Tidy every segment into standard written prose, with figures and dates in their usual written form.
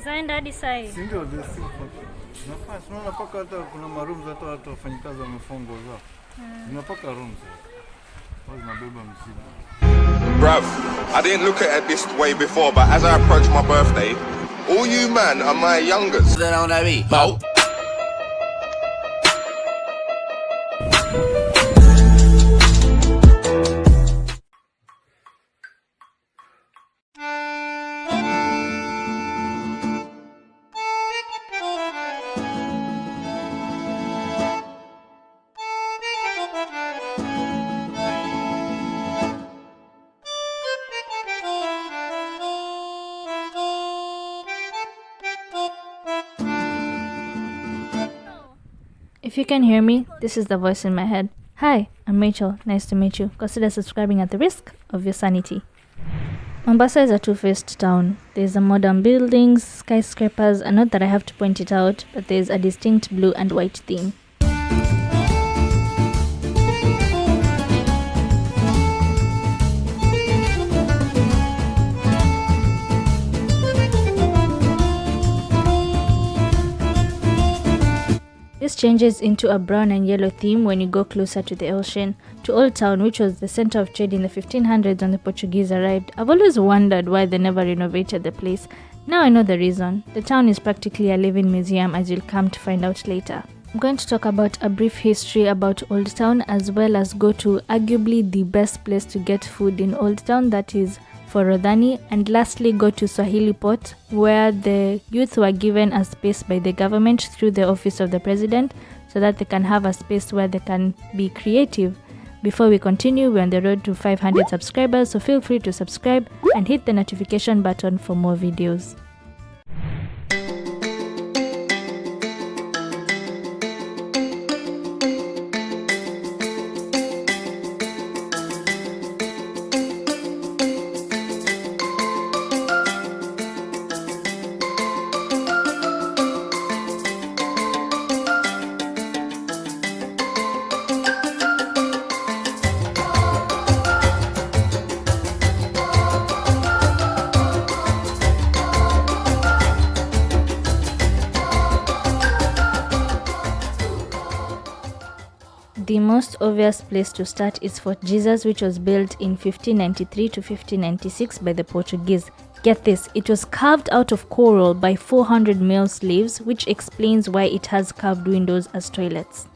Zaenda hadi saa hii. Si ndio this nafasi unaona paka hata kuna marooms hata watu wafanyikazi wamefungwa zao. Zinapaka rooms. Zinabeba mzigo. Bruv, I didn't look at it this way before, but as I approach my birthday, all you man are my youngers. Then on that beat. No. If you can hear me, this is the voice in my head. Hi, I'm Rachel. Nice to meet you. Consider subscribing at the risk of your sanity. Mombasa is a two-faced town. There's a modern buildings, skyscrapers, and not that I have to point it out, but there's a distinct blue and white theme. This changes into a brown and yellow theme when you go closer to the ocean. To Old Town, which was the center of trade in the 1500s when the Portuguese arrived, I've always wondered why they never renovated the place. Now I know the reason. The town is practically a living museum, as you'll come to find out later. I'm going to talk about a brief history about Old Town, as well as go to arguably the best place to get food in Old Town, that is Forodhani, and lastly go to Swahili Pot, where the youth were given a space by the government through the office of the president so that they can have a space where they can be creative. Before we continue, we're on the road to 500 subscribers, so feel free to subscribe and hit the notification button for more videos. The most obvious place to start is Fort Jesus, which was built in 1593 to 1596 by the Portuguese. Get this, it was carved out of coral by 400 male slaves, which explains why it has carved windows as toilets.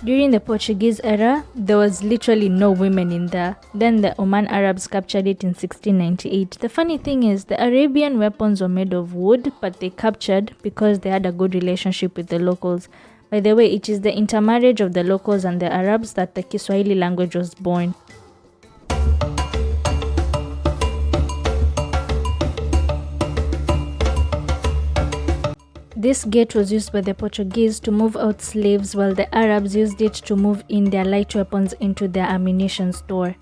During the Portuguese era, there was literally no women in there. Then the Oman Arabs captured it in 1698. The funny thing is, the Arabian weapons were made of wood, but they captured because they had a good relationship with the locals. By the way, it is the intermarriage of the locals and the Arabs that the Kiswahili language was born. This gate was used by the Portuguese to move out slaves, while the Arabs used it to move in their light weapons into their ammunition store.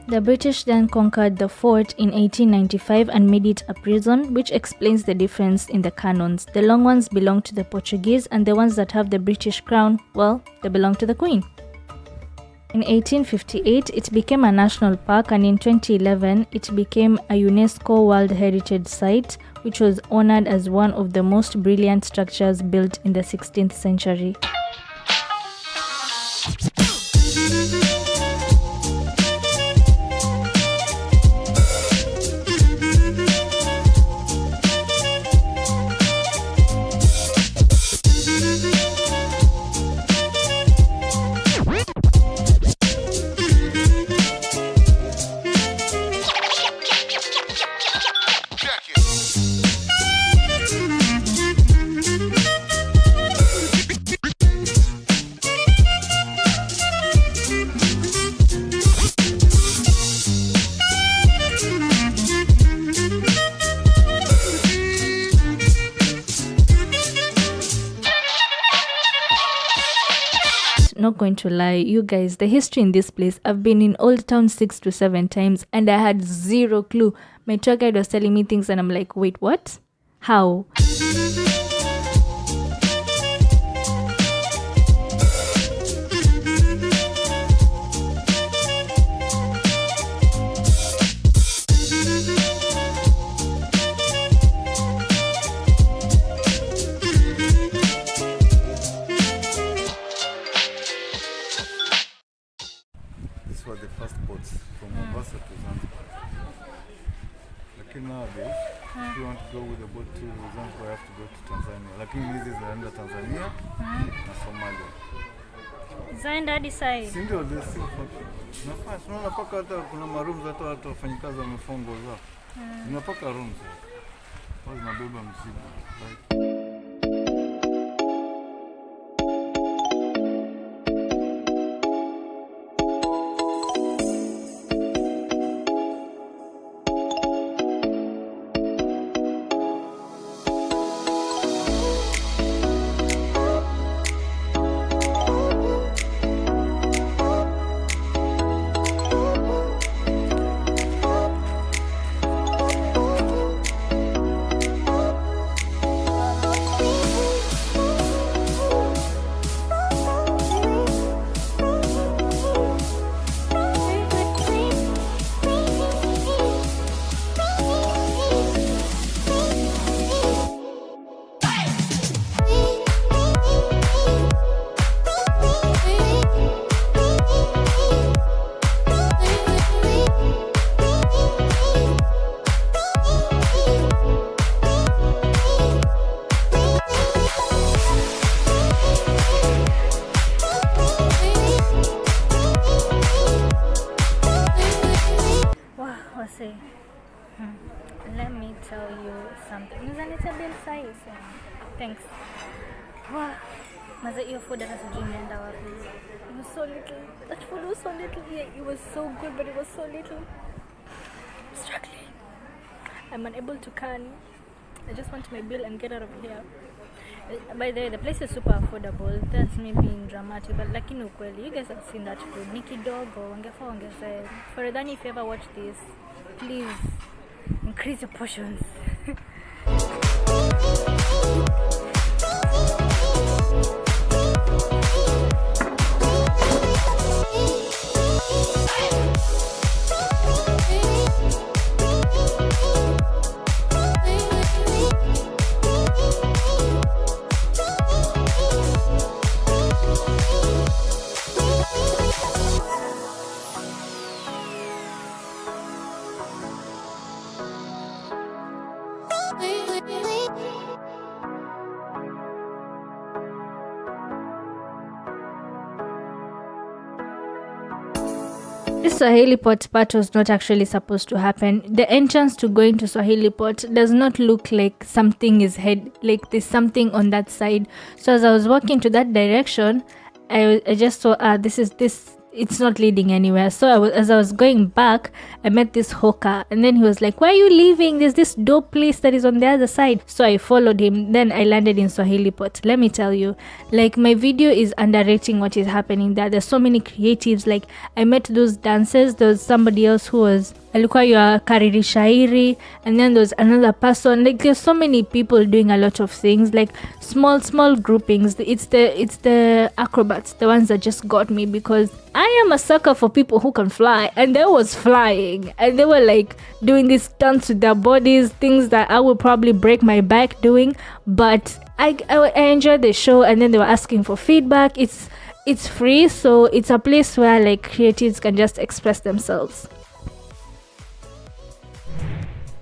The British then conquered the fort in 1895 and made it a prison, which explains the difference in the cannons. The long ones belong to the Portuguese, and the ones that have the British crown, well, they belong to the Queen. In 1858, it became a national park, and in 2011, it became a UNESCO World Heritage Site, which was honored as one of the most brilliant structures built in the 16th century. Not going to lie, you guys, the history in this place, I've been in Old Town 6 to 7 times and I had zero clue. My tour guide was telling me things and I'm like, wait, what? How? fast boats from Mombasa to Zanzibar. Lakini nowadays, if you want to go with a boat to Zanzibar, you have to go to Tanzania. Lakini hizi zinaenda Tanzania na Somalia. Zaenda hadi sai. Si ndio this nafasi. Unaona paka hata kuna marooms hata watu wafanyikazi wamefungwa zao. Zinapaka rooms. Wao zinabeba mzigo. Let me tell you something. Thanks. Wow. Maza hiyo food hata sijui imeenda wapi. It was so little. That food was so little. Yeah, it was so good, but it was so little. I'm struggling. I'm unable to can. I just want my bill and get out of here. By the way, the place is super affordable. That's me being dramatic, but lakini ukweli, you guys have seen that food. Ni kidogo, wangefaa. Forodhani, if you ever watch this, please increase your portions. This Swahili Pot part was not actually supposed to happen. The entrance to going to Swahili Pot does not look like something is like there's something on that side. So as I was walking to that direction, I just saw this. It's not leading anywhere. So as I was going back, I met this hawker, and then he was like, "Why are you leaving? There's this dope place that is on the other side." So I followed him. Then I landed in Swahili Pot. Let me tell you, like, my video is underrating what is happening there. There's so many creatives. Like, I met those dancers. There was somebody else who was alikuwa ya kariri shairi, and then there's another person. Like, there's so many people doing a lot of things, like small groupings. It's the acrobats, the ones that just got me, because I am a sucker for people who can fly, and they was flying, and they were like doing this dance with their bodies, things that I would probably break my back doing, but I enjoyed the show. And then they were asking for feedback. It's free, so it's a place where like creatives can just express themselves.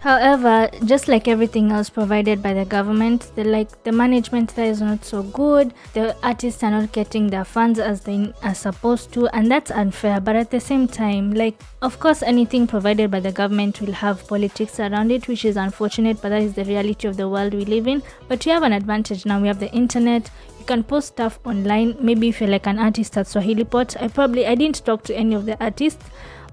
However, just like everything else provided by the government, the management there is not so good. The artists are not getting their funds as they are supposed to, and that's unfair. But at the same time, like, of course, anything provided by the government will have politics around it, which is unfortunate, but that is the reality of the world we live in. But we have an advantage now. We have the internet. You can post stuff online. Maybe if you're like an artist at Swahili Pot, I didn't talk to any of the artists,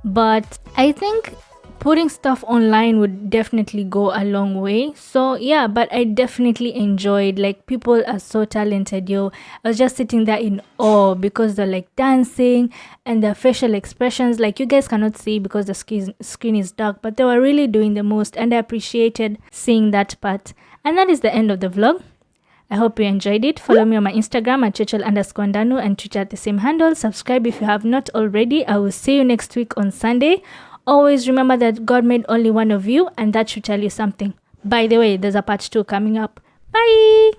but I think putting stuff online would definitely go a long way. So yeah, but I definitely enjoyed, like, people are so talented, yo. I was just sitting there in awe because they're like dancing and their facial expressions, like, you guys cannot see because the screen is dark, but they were really doing the most, and I appreciated seeing that part. And that is the end of the vlog. I hope you enjoyed it. Follow me on my Instagram at Chechel_Ndanu and Twitter at the same handle. Subscribe if you have not already. I will see you next week on Sunday. Always remember that God made only one of you, and that should tell you something. By the way, there's a part 2 coming up. Bye!